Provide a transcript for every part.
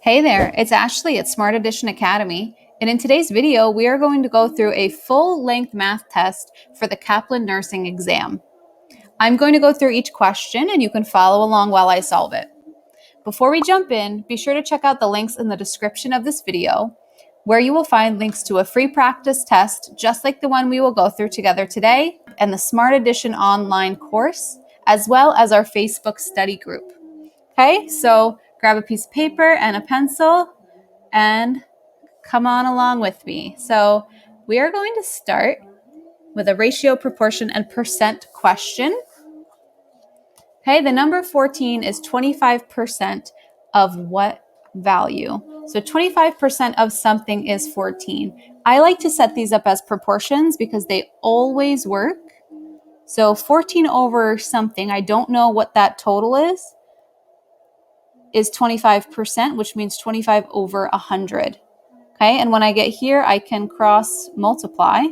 Hey there, it's Ashley at Smart Addition Academy, and in today's video, we are going to go through a full-length math test for the Kaplan Nursing Exam. I'm going to go through each question, and you can follow along while I solve it. Before we jump in, be sure to check out the links in the description of this video, where you will find links to a free practice test, just like the one we will go through together today, and the Smart Addition online course, as well as our Facebook study group. Okay, so grab a piece of paper and a pencil and come on along with me. So we are going to start with a ratio, proportion, and percent question. Okay, the number 14 is 25% of what value? So 25% of something is 14. I like to set these up as proportions because they always work. So 14 over something, I don't know what that total is 25%, which means 25 over 100. Okay, and when I get here, I can cross multiply.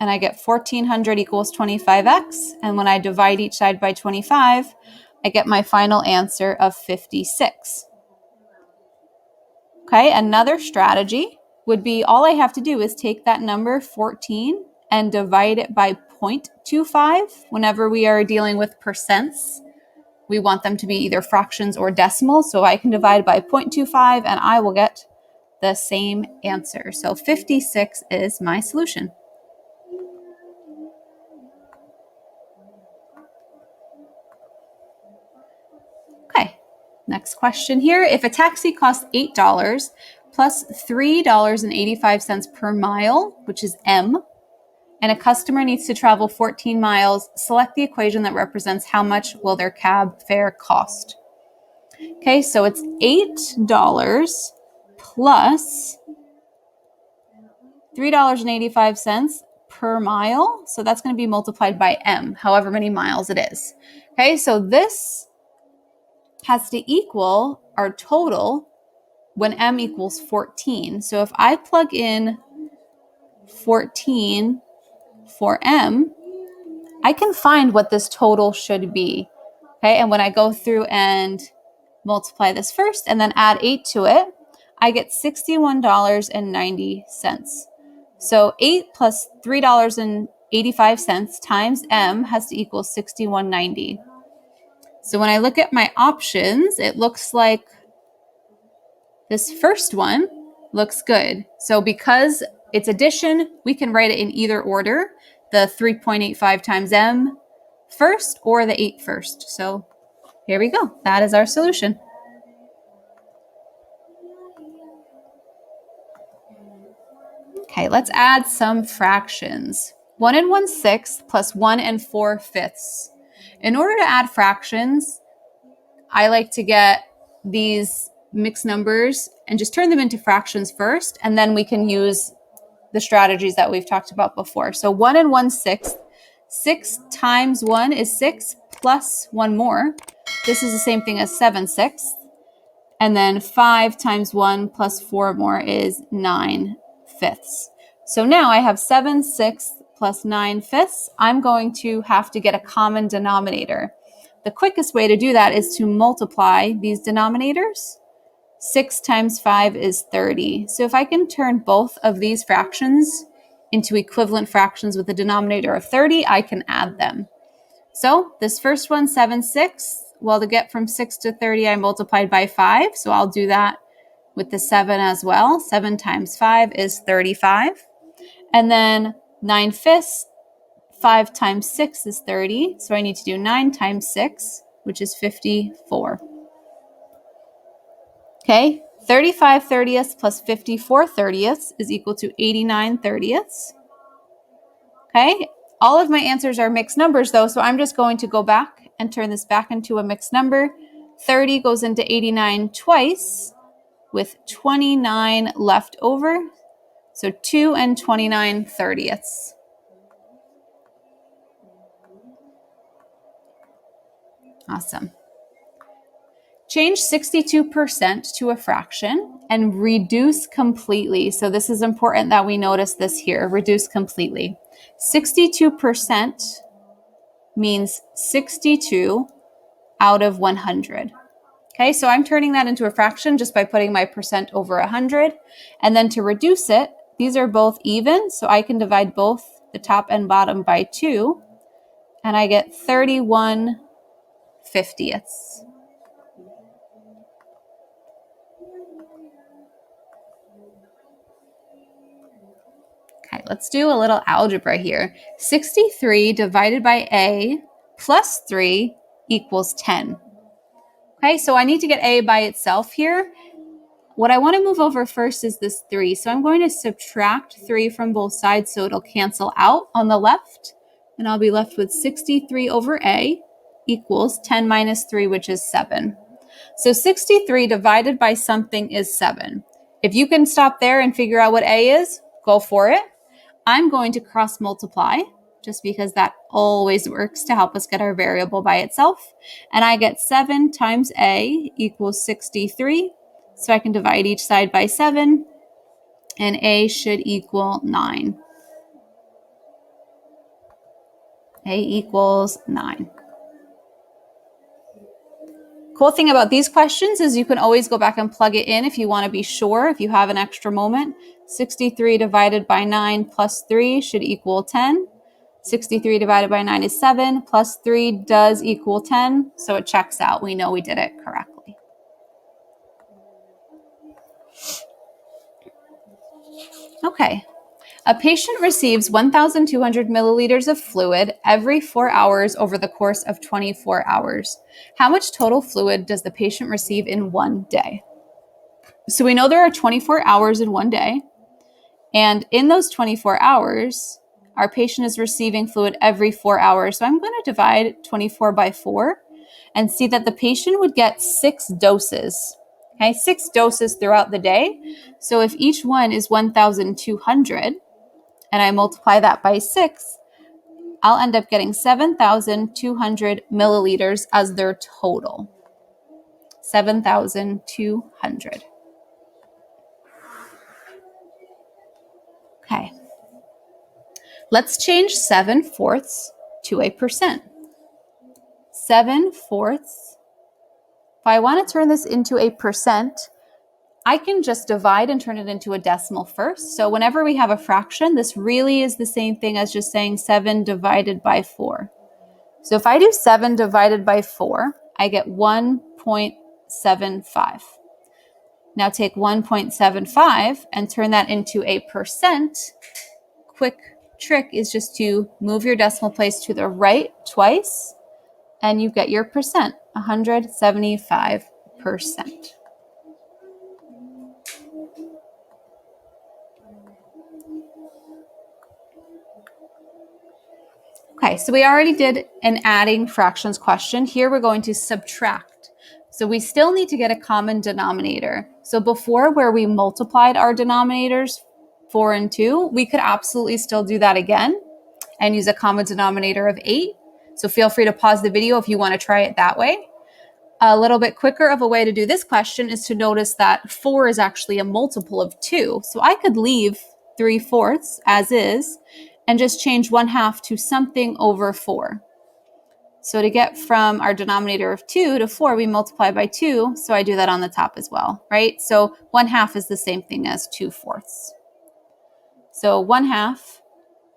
And I get 1400 equals 25x. And when I divide each side by 25, I get my final answer of 56. Okay, another strategy would be all I have to do is take that number 14 and divide it by 0.25 whenever we are dealing with percents. We want them to be either fractions or decimals, so I can divide by 0.25 and I will get the same answer. So 56 is my solution. Okay, next question here. If a taxi costs $8 plus $3.85 per mile, which is M, and a customer needs to travel 14 miles, select the equation that represents how much will their cab fare cost. Okay, so it's $8 plus $3.85 per mile. So that's going to be multiplied by M, however many miles it is. Okay, so this has to equal our total when M equals 14. So if I plug in 14 for M, I can find what this total should be. Okay, and when I go through and multiply this first and then add 8 to it, I get $61.90. So 8 plus $3.85 times M has to equal $61.90. So when I look at my options, it looks like this first one looks good. So because it's addition, we can write it in either order, the 3.85 times M first or the 8 first. So here we go. That is our solution. Okay, let's add some fractions. 1 1/6 plus 1 4/5. In order to add fractions, I like to get these mixed numbers and just turn them into fractions first, and then we can use the strategies that we've talked about before. So 1 1/6, 6 times 1 is 6 plus 1 more. This is the same thing as 7/6. And then 5 times 1 plus 4 more is 9/5. So now I have 7/6 plus 9/5. I'm going to have to get a common denominator. The quickest way to do that is to multiply these denominators. 6 times 5 is 30. So if I can turn both of these fractions into equivalent fractions with a denominator of 30, I can add them. So this first one, 7/6, well, to get from 6 to 30, I multiplied by 5. So I'll do that with the 7 as well. 7 times 5 is 35. And then 9/5, 5 times 6 is 30. So I need to do 9 times 6, which is 54. Okay, 35 thirtieths plus 54 thirtieths is equal to 89 thirtieths. Okay, all of my answers are mixed numbers though, so I'm just going to go back and turn this back into a mixed number. 30 goes into 89 twice with 29 left over. So 2 and 29 thirtieths. Awesome. Change 62% to a fraction and reduce completely. So this is important that we notice this here, reduce completely. 62% means 62 out of 100. Okay, so I'm turning that into a fraction just by putting my percent over 100. And then to reduce it, these are both even, so I can divide both the top and bottom by 2, and I get 31/50ths. Okay, let's do a little algebra here. 63 divided by a plus 3 equals 10. Okay, so I need to get a by itself here. What I want to move over first is this 3. So I'm going to subtract 3 from both sides so it'll cancel out on the left. And I'll be left with 63 over a equals 10 minus 3, which is 7. So 63 divided by something is 7. If you can stop there and figure out what a is, go for it. I'm going to cross multiply just because that always works to help us get our variable by itself. And I get 7 times a equals 63. So I can divide each side by 7, and a should equal 9. A equals 9. Cool thing about these questions is you can always go back and plug it in if you want to be sure, if you have an extra moment. 63 divided by 9 plus 3 should equal 10. 63 divided by 9 is 7, plus 3 does equal 10, so it checks out. We know we did it correctly. Okay. A patient receives 1,200 milliliters of fluid every 4 hours over the course of 24 hours. How much total fluid does the patient receive in one day? So we know there are 24 hours in one day. And in those 24 hours, our patient is receiving fluid every 4 hours. So I'm going to divide 24 by 4 and see that the patient would get 6 doses. Okay, 6 doses throughout the day. So if each one is 1,200, and I multiply that by 6, I'll end up getting 7,200 milliliters as their total. 7,200. Okay. Let's change 7/4 to a percent. 7/4. If I want to turn this into a percent, I can just divide and turn it into a decimal first. So whenever we have a fraction, this really is the same thing as just saying 7 divided by 4. So if I do 7 divided by 4, I get 1.75. Now take 1.75 and turn that into a percent. Quick trick is just to move your decimal place to the right twice, and you get your percent, 175%. Okay, so we already did an adding fractions question. Here we're going to subtract. So we still need to get a common denominator. So before, where we multiplied our denominators 4 and 2, we could absolutely still do that again and use a common denominator of 8. So feel free to pause the video if you want to try it that way. A little bit quicker of a way to do this question is to notice that 4 is actually a multiple of 2. So I could leave 3/4 as is and just change 1/2 to something over 4. So to get from our denominator of 2 to 4, we multiply by 2. So I do that on the top as well, right? So 1/2 is the same thing as 2/4. So 1/2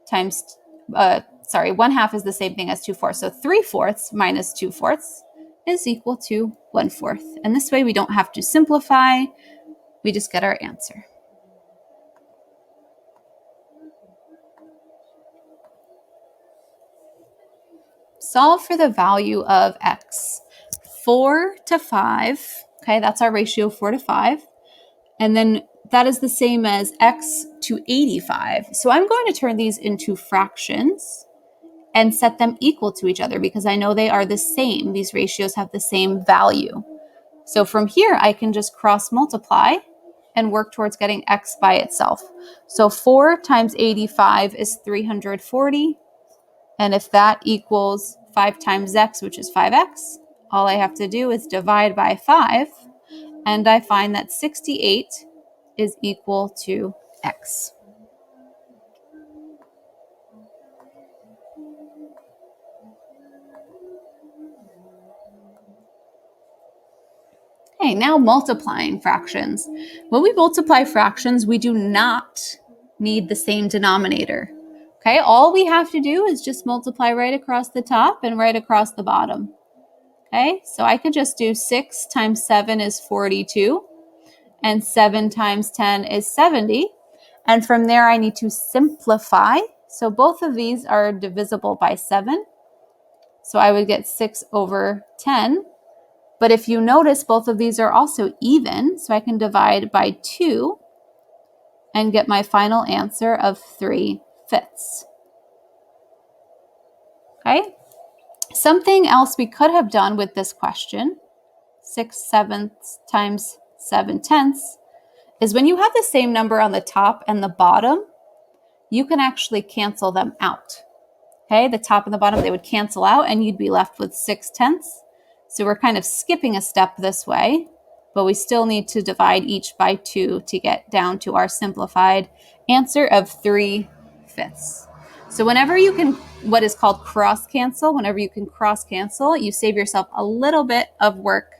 times, 1/2 is the same thing as 2/4. So 3/4 minus 2/4 is equal to 1/4. And this way we don't have to simplify. We just get our answer. Solve for the value of x. 4 to 5, okay, that's our ratio, 4 to 5. And then that is the same as x to 85. So I'm going to turn these into fractions and set them equal to each other because I know they are the same. These ratios have the same value. So from here, I can just cross multiply and work towards getting x by itself. So 4 times 85 is 340. And if that equals 5 times x, which is 5x, all I have to do is divide by 5, and I find that 68 is equal to x. Okay, now multiplying fractions. When we multiply fractions, we do not need the same denominator. Okay, all we have to do is just multiply right across the top and right across the bottom. Okay, so I could just do 6 times 7 is 42, and 7 times 10 is 70. And from there, I need to simplify. So both of these are divisible by 7. So I would get 6 over 10. But if you notice, both of these are also even. So I can divide by 2 and get my final answer of 3/5. Okay? Something else we could have done with this question, 6/7 times 7/10, is when you have the same number on the top and the bottom, you can actually cancel them out. Okay, the top and the bottom, they would cancel out and you'd be left with 6/10. So we're kind of skipping a step this way, but we still need to divide each by 2 to get down to our simplified answer of 3/5. So whenever you can, what is called cross cancel, whenever you can cross cancel, you save yourself a little bit of work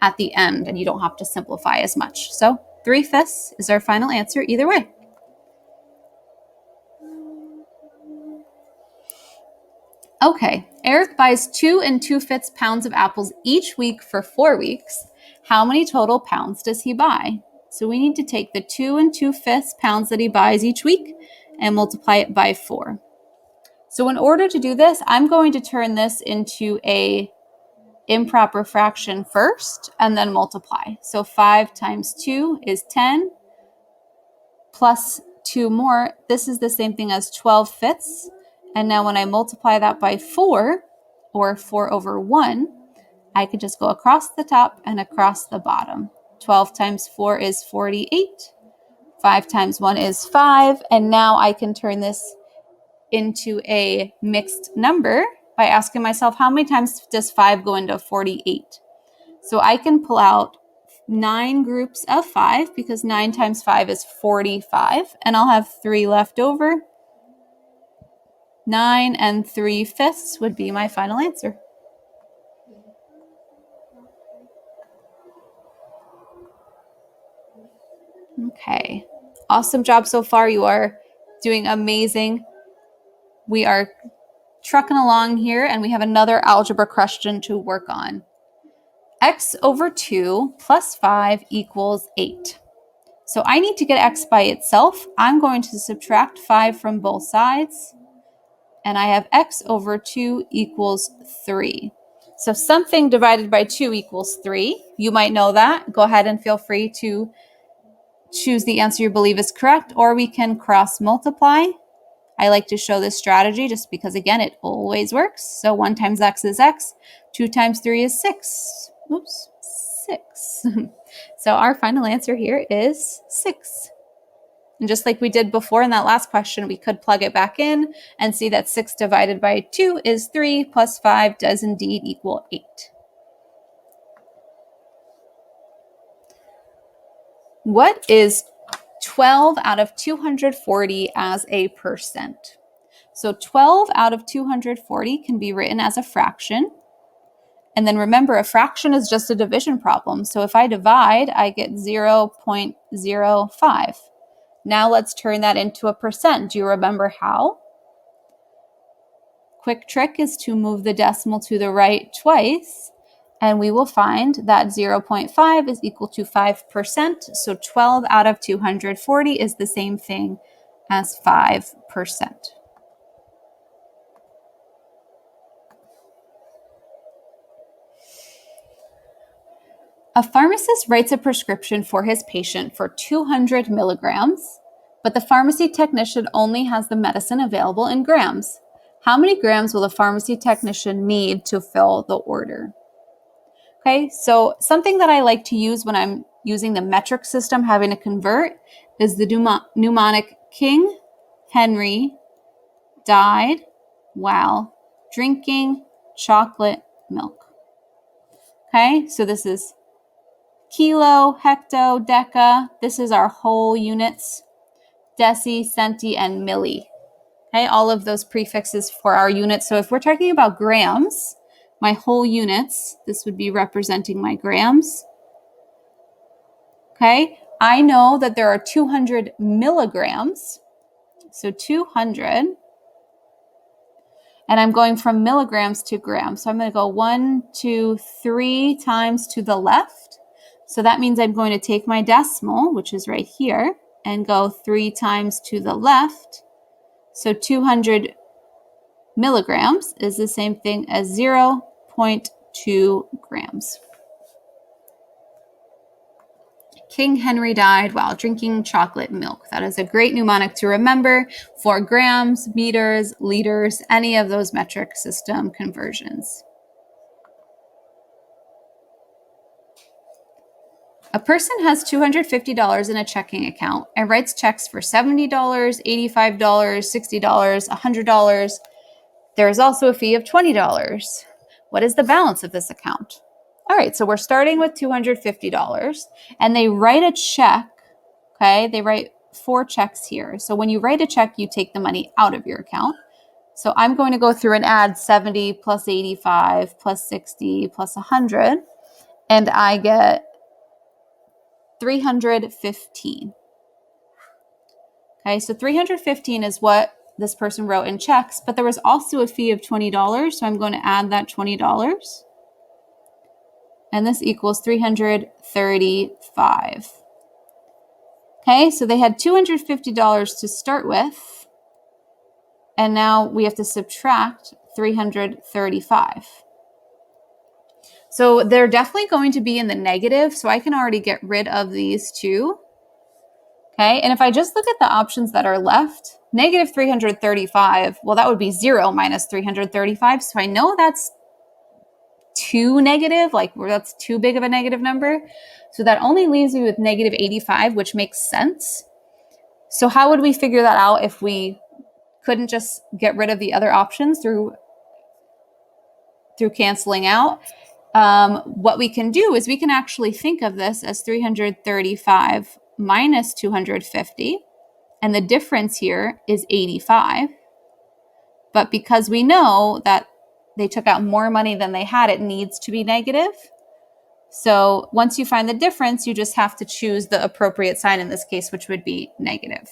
at the end and you don't have to simplify as much. So 3/5 is our final answer either way. Okay, Eric buys 2 2/5 pounds of apples each week for 4 weeks. How many total pounds does he buy? So we need to take the 2 2/5 pounds that he buys each week and multiply it by 4. So in order to do this, I'm going to turn this into a improper fraction first and then multiply. So 5 times 2 is 10 plus 2 more. This is the same thing as 12/5. And now when I multiply that by 4, or 4 over 1, I could just go across the top and across the bottom. 12 times 4 is 48. 5 times 1 is 5. And now I can turn this into a mixed number by asking myself, how many times does 5 go into 48? So I can pull out 9 groups of 5 because 9 times 5 is 45. And I'll have 3 left over. 9 3/5 would be my final answer. Okay. Awesome job so far. You are doing amazing. We are trucking along here and we have another algebra question to work on. X over 2 plus 5 equals 8. So I need to get x by itself. I'm going to subtract 5 from both sides. And I have x over 2 equals 3. So something divided by 2 equals 3. You might know that. Go ahead and feel free to choose the answer you believe is correct, or we can cross multiply. I like to show this strategy just because, again, it always works. So 1 times x is x. 2 times 3 is 6. Oops, 6. So our final answer here is 6. And just like we did before in that last question, we could plug it back in and see that 6 divided by 2 is 3 plus 5 does indeed equal 8. What is 12 out of 240 as a percent? So 12 out of 240 can be written as a fraction. And then remember, a fraction is just a division problem. So if I divide, I get 0.05. Now let's turn that into a percent. Do you remember how? Quick trick is to move the decimal to the right twice, and we will find that 0.5 is equal to 5%. So 12 out of 240 is the same thing as 5%. A pharmacist writes a prescription for his patient for 200 milligrams, but the pharmacy technician only has the medicine available in grams. How many grams will the pharmacy technician need to fill the order? Okay, so something that I like to use when I'm using the metric system, having to convert, is the mnemonic King Henry died while drinking chocolate milk. Okay, so this is kilo, hecto, deca. This is our whole units, deci, centi, and milli. Okay, all of those prefixes for our units. So if we're talking about grams, my whole units, this would be representing my grams. Okay, I know that there are 200 milligrams. So 200, and I'm going from milligrams to grams. So I'm going to go 1, 2, 3 times to the left. So that means I'm going to take my decimal, which is right here, and go 3 times to the left. So 200 milligrams is the same thing as 0.2 grams. King Henry died while drinking chocolate milk. That is a great mnemonic to remember for grams, meters, liters, any of those metric system conversions. A person has $250 in a checking account and writes checks for $70, $85, $60, $100. There is also a fee of $20. What is the balance of this account? All right, so we're starting with $250, and they write a check, okay? They write 4 checks here. So when you write a check, you take the money out of your account. So I'm going to go through and add 70 plus 85 plus 60 plus 100, and I get 315. Okay, so 315 is what this person wrote in checks, but there was also a fee of $20, so I'm going to add that $20. And this equals 335. Okay, so they had $250 to start with, and now we have to subtract 335. So they're definitely going to be in the negative, so I can already get rid of these two. Okay, and if I just look at the options that are left, negative 335, well, that would be 0 minus 335, so I know that's too negative, like that's too big of a negative number. So that only leaves me with negative 85, which makes sense. So how would we figure that out if we couldn't just get rid of the other options through canceling out? What we can do is we can actually think of this as 335 minus 250, and the difference here is 85. But because we know that they took out more money than they had, it needs to be negative. So once you find the difference, you just have to choose the appropriate sign in this case, which would be negative.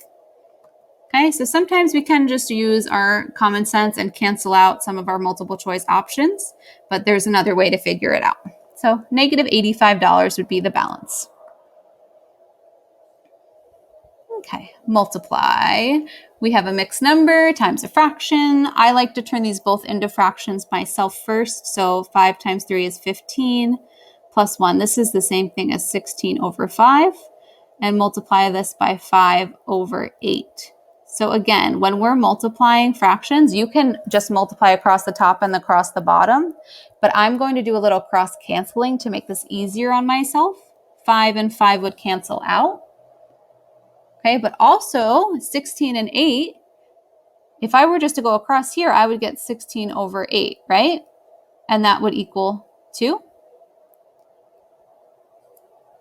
Okay, so sometimes we can just use our common sense and cancel out some of our multiple choice options, but there's another way to figure it out. So negative $85 would be the balance. Okay, multiply. We have a mixed number times a fraction. I like to turn these both into fractions myself first. So 5 times 3 is 15 plus 1. This is the same thing as 16 over 5. And multiply this by 5 over 8. So again, when we're multiplying fractions, you can just multiply across the top and across the bottom. But I'm going to do a little cross canceling to make this easier on myself. 5 and 5 would cancel out. Okay, but also 16 and 8, if I were just to go across here, I would get 16 over 8, right? And that would equal 2.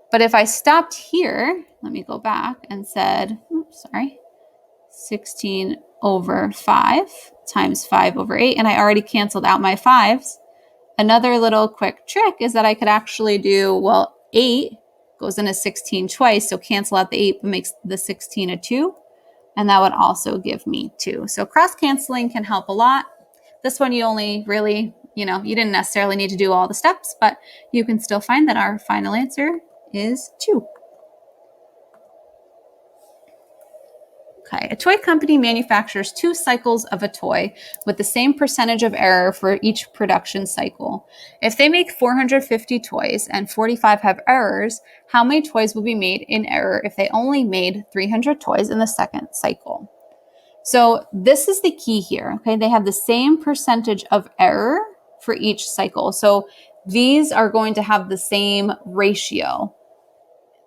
But if I stopped here, let me go back and said, 16 over 5 times 5 over 8, and I already canceled out my 5s. Another little quick trick is that I could actually do, well, 8 goes into 16 twice, so cancel out the 8 but makes the 16 a 2, and that would also give me 2. So cross-canceling can help a lot. This one you only really, you didn't necessarily need to do all the steps, but you can still find that our final answer is 2. Okay, a toy company manufactures 2 cycles of a toy with the same percentage of error for each production cycle. If they make 450 toys and 45 have errors, how many toys will be made in error if they only made 300 toys in the second cycle? So this is the key here, okay? They have the same percentage of error for each cycle. So these are going to have the same ratio.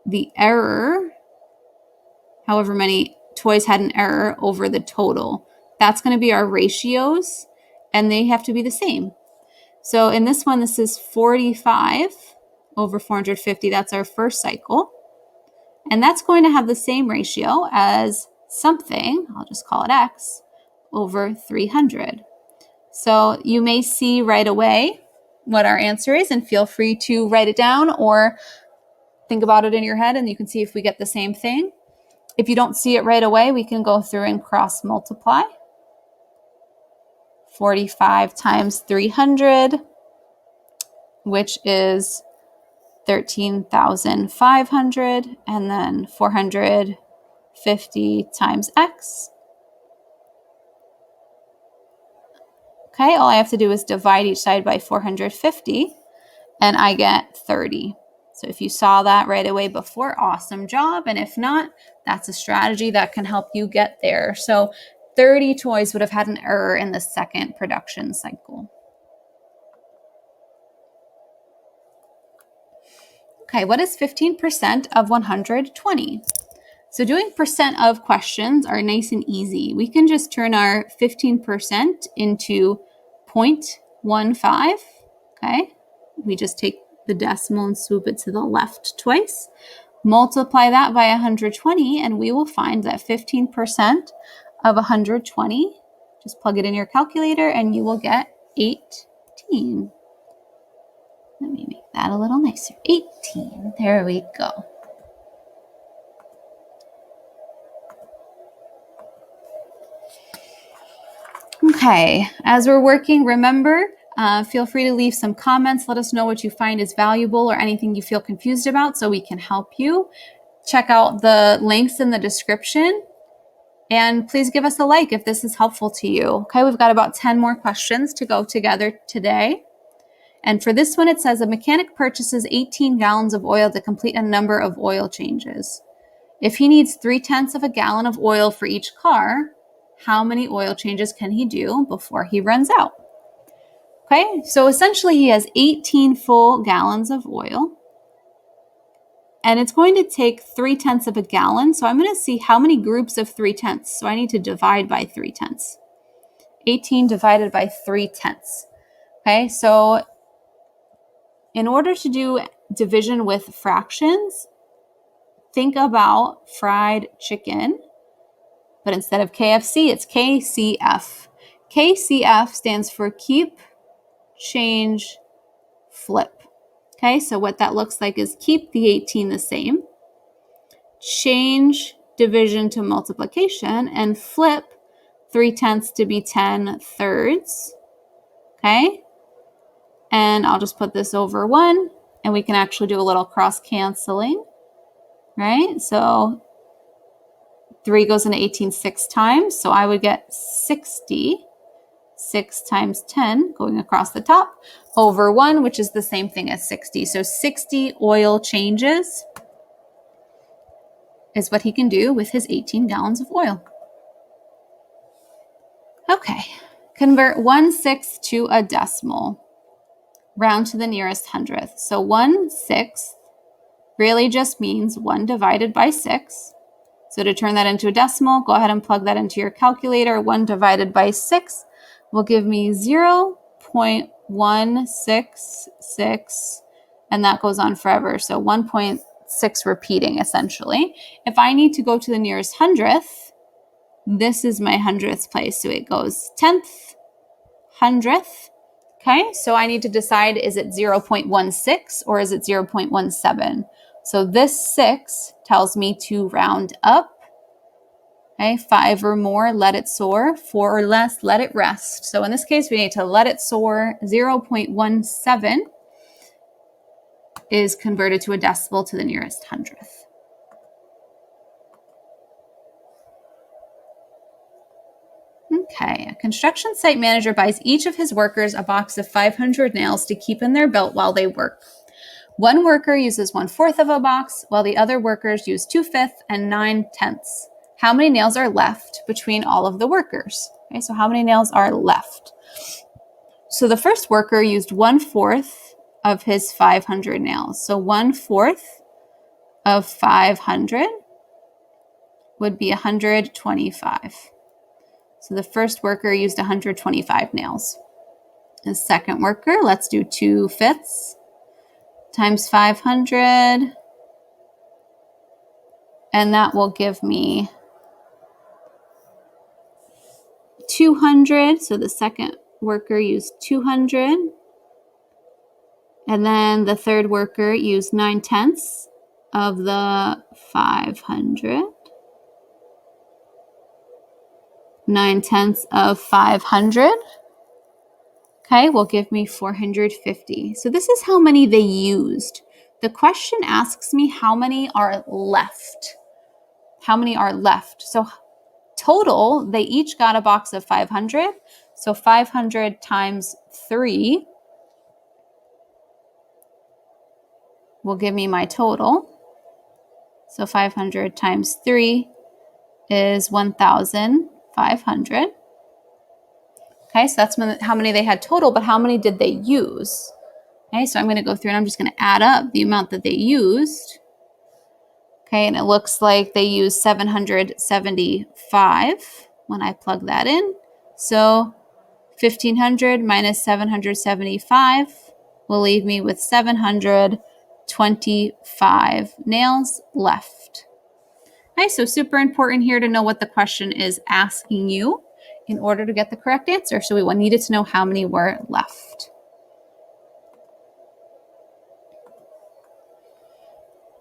The error, however many toys had an error over the total. That's going to be our ratios, and they have to be the same. So in this one, this is 45 over 450. That's our first cycle. And that's going to have the same ratio as something, I'll just call it X, over 300. So you may see right away what our answer is, and feel free to write it down or think about it in your head and you can see if we get the same thing. If you don't see it right away, we can go through and cross multiply. 45 times 300, which is 13,500, and then 450 times x. Okay, all I have to do is divide each side by 450, and I get 30. So if you saw that right away before, awesome job. And if not, that's a strategy that can help you get there. So 30 toys would have had an error in the second production cycle. Okay, what is 15% of 120? So doing percent of questions are nice and easy. We can just turn our 15% into 0.15, okay? We just take the decimal and swoop it to the left twice. Multiply that by 120, and we will find that 15% of 120, just plug it in your calculator, and you will get 18. Let me make that a little nicer. 18. There we go. Okay, as we're working, remember, feel free to leave some comments. Let us know what you find is valuable or anything you feel confused about so we can help you. Check out the links in the description. And please give us a like if this is helpful to you. Okay, we've got about 10 more questions to go together today. And for this one, it says a mechanic purchases 18 gallons of oil to complete a number of oil changes. If he needs 3/10 of a gallon of oil for each car, how many oil changes can he do before he runs out? Okay, so essentially he has 18 full gallons of oil. And it's going to take 3/10 of a gallon. So I'm going to see how many groups of 3/10. So I need to divide by 3/10. 18 divided by 3/10. Okay, so in order to do division with fractions, think about fried chicken, but instead of KFC, it's KCF. KCF stands for keep, change, flip. Okay, so what that looks like is keep the 18 the same, change division to multiplication, and flip 3/10 to be 10/3. Okay, and I'll just put this over 1, and we can actually do a little cross canceling, right? So 3 goes into 18 6 times, so I would get 60. 6 times 10 going across the top over 1, which is the same thing as 60. So 60 oil changes is what he can do with his 18 gallons of oil. Okay, convert 1/6 to a decimal. Round to the nearest hundredth. So 1/6 really just means 1 divided by 6. So to turn that into a decimal, go ahead and plug that into your calculator. 1 divided by 6 will give me 0.166, and that goes on forever. So 1.6 repeating, essentially. If I need to go to the nearest hundredth, this is my hundredth place. So it goes 10th, 100th. Okay, so I need to decide, is it 0.16 or is it 0.17? So this 6 tells me to round up. Okay, 5 or more, let it soar. 4 or less, let it rest. So in this case, we need to let it soar. 0.17 is converted to a decimal to the nearest hundredth. Okay, a construction site manager buys each of his workers a box of 500 nails to keep in their belt while they work. One worker uses 1/4 of a box, while the other workers use 2/5 and 9/10. How many nails are left between all of the workers? Okay, so how many nails are left? So the first worker used 1/4 of his 500 nails. So 1/4 of 500 would be 125. So the first worker used 125 nails. The second worker, let's do 2/5 times 500. And that will give me 200. So the second worker used 200. And then the third worker used 9/10. of the 500. 9/10 of 500. Okay, will give me 450. So this is how many they used. The question asks me how many are left. How many are left? So total, they each got a box of 500. So 500 times 3 will give me my total. So 500 times 3 is 1,500. Okay, so that's how many they had total, but how many did they use? Okay, so I'm going to go through and I'm just going to add up the amount that they used. Okay, and it looks like they used 775 when I plug that in. So 1,500 minus 775 will leave me with 725 nails left. Okay, so super important here to know what the question is asking you in order to get the correct answer. So we needed to know how many were left.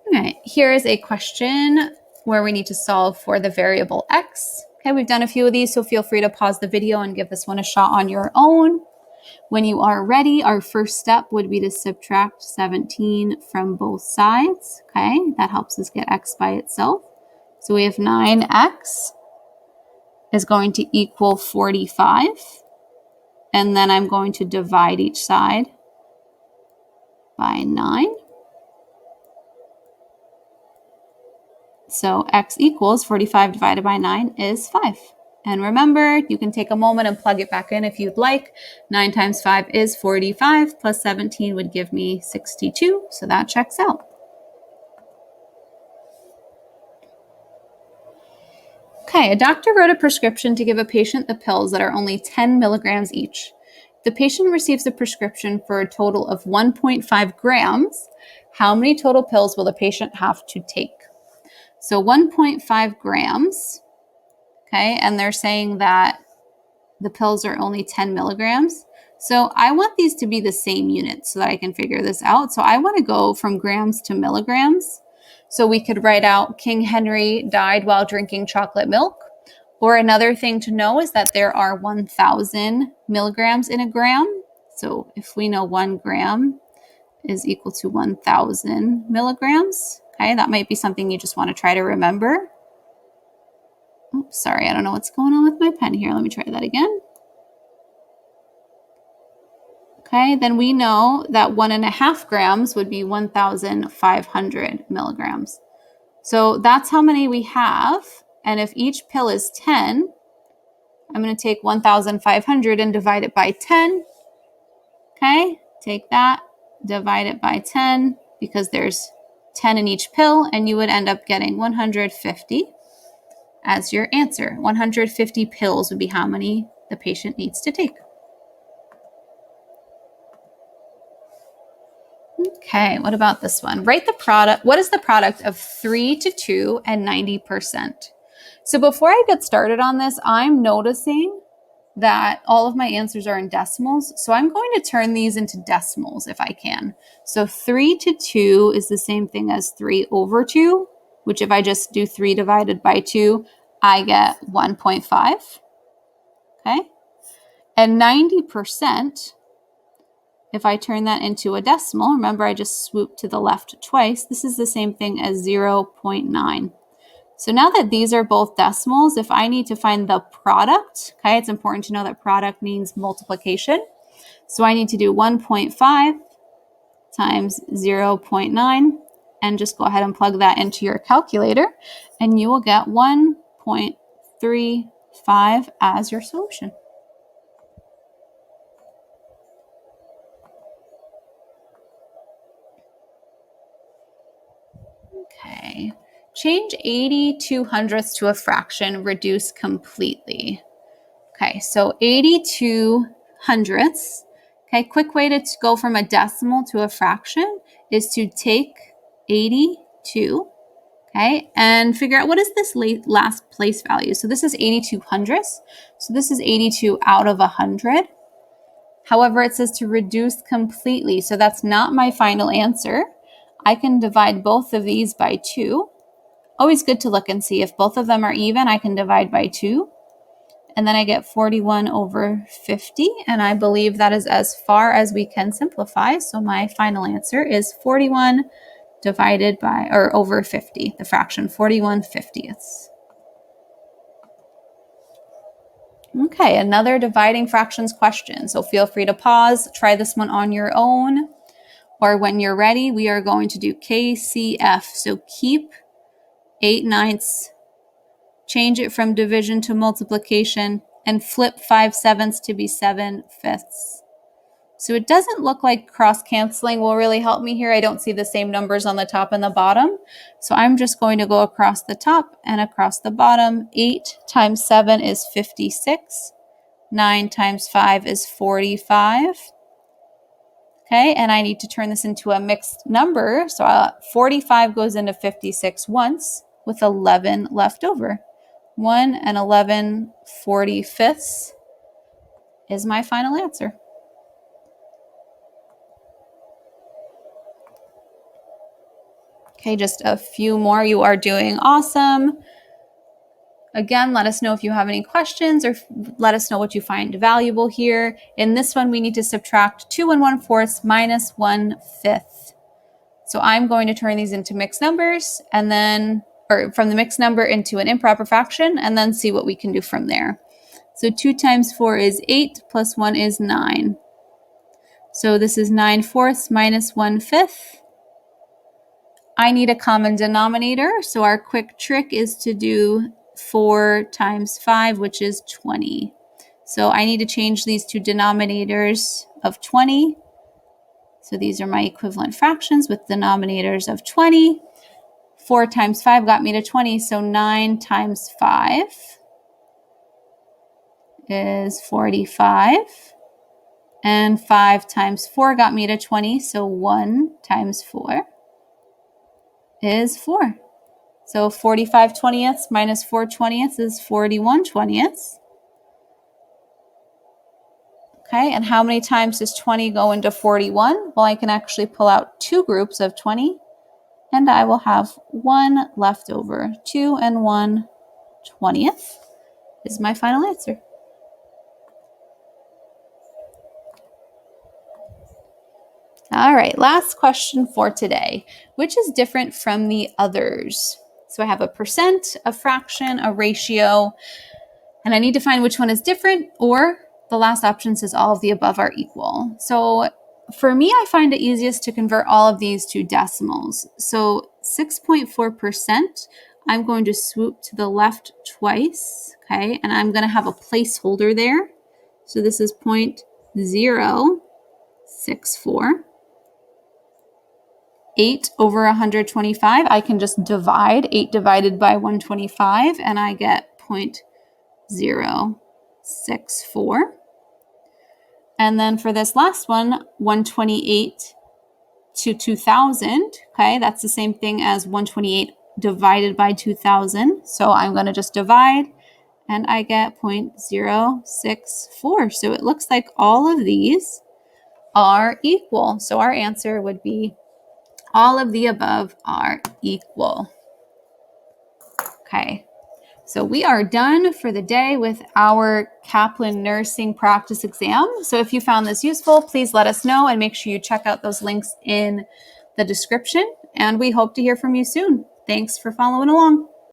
All right, here is a question where we need to solve for the variable x. Okay, we've done a few of these, so feel free to pause the video and give this one a shot on your own. When you are ready, our first step would be to subtract 17 from both sides. Okay, that helps us get x by itself. So we have 9x is going to equal 45. And then I'm going to divide each side by 9. So x equals 45 divided by 9 is 5. And remember, you can take a moment and plug it back in if you'd like. 9 times 5 is 45, plus 17 would give me 62, so that checks out. Okay, a doctor wrote a prescription to give a patient the pills that are only 10 milligrams each. The patient receives a prescription for a total of 1.5 grams. How many total pills will the patient have to take? So 1.5 grams, okay, and they're saying that the pills are only 10 milligrams. So I want these to be the same units so that I can figure this out. So I want to go from grams to milligrams. So we could write out King Henry died while drinking chocolate milk. Or another thing to know is that there are 1,000 milligrams in a gram. So if we know 1 gram is equal to 1,000 milligrams, okay, that might be something you just want to try to remember. Oops, sorry, I don't know what's going on with my pen here. Let me try that again. Okay, then we know that 1.5 grams would be 1,500 milligrams. So that's how many we have. And if each pill is 10, I'm going to take 1,500 and divide it by 10. Okay, take that, divide it by 10 because there's 10 in each pill, and you would end up getting 150 as your answer. 150 pills would be how many the patient needs to take. Okay, what about this one? Write the product. What is the product of 3 to 2 and 90%? So before I get started on this, I'm noticing that all of my answers are in decimals. So I'm going to turn these into decimals if I can. So 3 to 2 is the same thing as 3 over 2, which if I just do 3 divided by 2, I get 1.5. Okay. And 90%, if I turn that into a decimal, remember I just swooped to the left twice, this is the same thing as 0.9. So now that these are both decimals, if I need to find the product, okay, it's important to know that product means multiplication. So I need to do 1.5 times 0.9 and just go ahead and plug that into your calculator and you will get 1.35 as your solution. Okay, change 82 hundredths to a fraction, reduce completely. Okay, so 82 hundredths. Okay, quick way to go from a decimal to a fraction is to take 82, okay, and figure out what is this last place value. So this is 82 hundredths. So this is 82 out of 100. However, it says to reduce completely. So that's not my final answer. I can divide both of these by 2. Always good to look and see if both of them are even. I can divide by 2. And then I get 41 over 50. And I believe that is as far as we can simplify. So my final answer is 41 divided by, or over 50, the fraction 41/50. Okay, another dividing fractions question. So feel free to pause, try this one on your own, or when you're ready, we are going to do KCF. So keep 8/9, change it from division to multiplication, and flip 5/7 to be 7/5. So it doesn't look like cross-canceling will really help me here. I don't see the same numbers on the top and the bottom. So I'm just going to go across the top and across the bottom. 8 times 7 is 56. 9 times 5 is 45. Okay, and I need to turn this into a mixed number. So 45 goes into 56 once with 11 left over. 1 and 11/45 is my final answer. Okay, just a few more. You are doing awesome. Again, let us know if you have any questions, or let us know what you find valuable here. In this one, we need to subtract 2 1/4 minus 1/5. So I'm going to turn these into mixed numbers, and then, or from the mixed number into an improper fraction, and then see what we can do from there. So 2 times 4 is 8, plus 1 is 9. So this is 9/4 minus 1/5. I need a common denominator, so our quick trick is to do 4 times 5, which is 20. So I need to change these to denominators of 20. So these are my equivalent fractions with denominators of 20. 4 times 5 got me to 20, so 9 times 5 is 45. And 5 times 4 got me to 20, so 1 times 4 is 4. So 45/20 minus 4/20 is 41/20. Okay, and how many times does 20 go into 41? Well, I can actually pull out 2 groups of 20, and I will have 1 left over. 2 and 1/20 is my final answer. All right, last question for today. Which is different from the others? So I have a percent, a fraction, a ratio, and I need to find which one is different, or the last option says all of the above are equal. So for me, I find it easiest to convert all of these to decimals. So 6.4%, I'm going to swoop to the left twice, okay? And I'm going to have a placeholder there. So this is 0.064. 8 over 125, I can just divide 8 divided by 125, and I get 0.064. And then for this last one, 128 to 2000, okay, that's the same thing as 128 divided by 2000. So I'm going to just divide, and I get 0.064. So it looks like all of these are equal. So our answer would be all of the above are equal. Okay, so we are done for the day with our Kaplan Nursing Practice Exam. So if you found this useful, please let us know, and make sure you check out those links in the description. And we hope to hear from you soon. Thanks for following along.